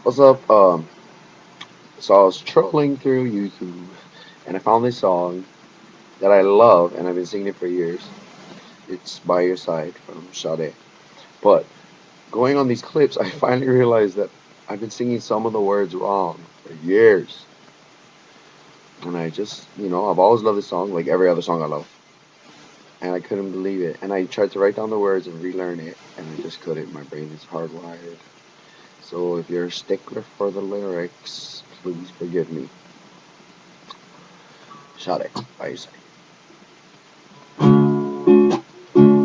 What's up? So I was trolling through YouTube and I found this song that I love and I've been singing it for years. It's By Your Side from Sade. But going on these clips, I finally realized that I've been singing some of the words wrong for years. And I just, I've always loved this song, like every other song I love. And I couldn't believe it. And I tried to write down the words and relearn it, and I just couldn't. My brain is hardwired. So if you're a stickler for the lyrics, please forgive me. Sade, By Your Side.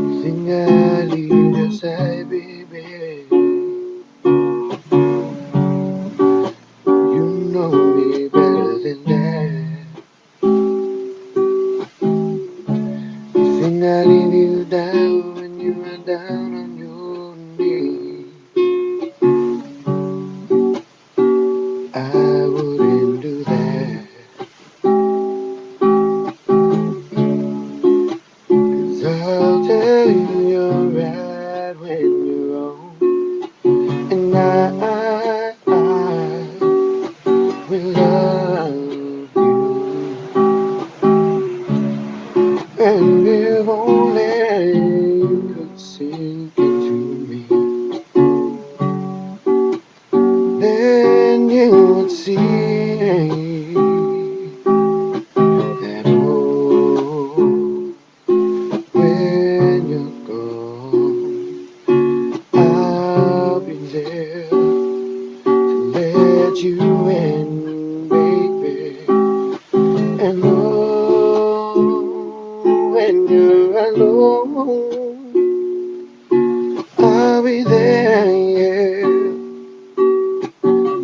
Think I leave your side, baby. You know me better than that. You think I leave you down when you are down on your knees. I wouldn't do that. 'Cause I'll tell you you're right when you're wrong. And I will love you. And if only you could sink into me, then you would see that oh, when you're gone, I'll be there to let you in, baby. And oh, when you're alone, I'll be there, yeah,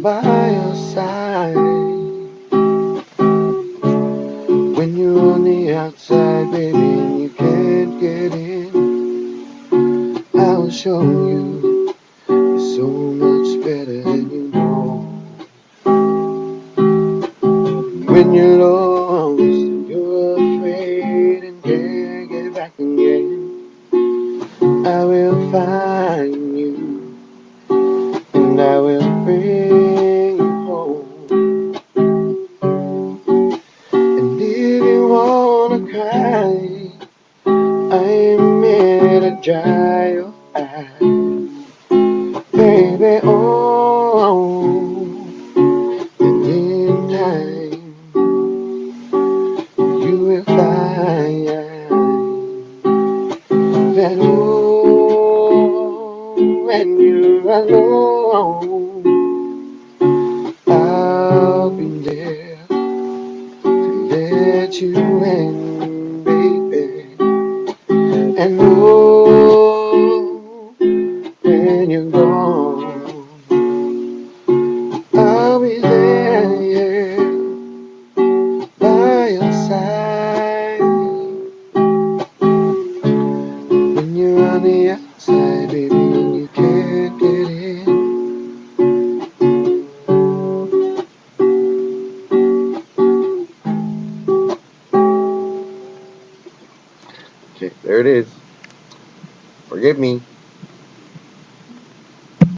by your side. When you're on the outside, baby, and you can't get in, I'll show you you're so much better than you know. When you're lost and you're afraid and can't get back again, I will find you and I will bring you home. And if you wanna cry, I'm here to dry your eyes, baby. Oh, and in time you will find that oh, when you're alone, I'll be there to let you in, baby. And oh, when you're gone, I'll be there, yeah, by your side. When you're on the outside, baby, and you can't get in. Okay, there it is. Forgive me.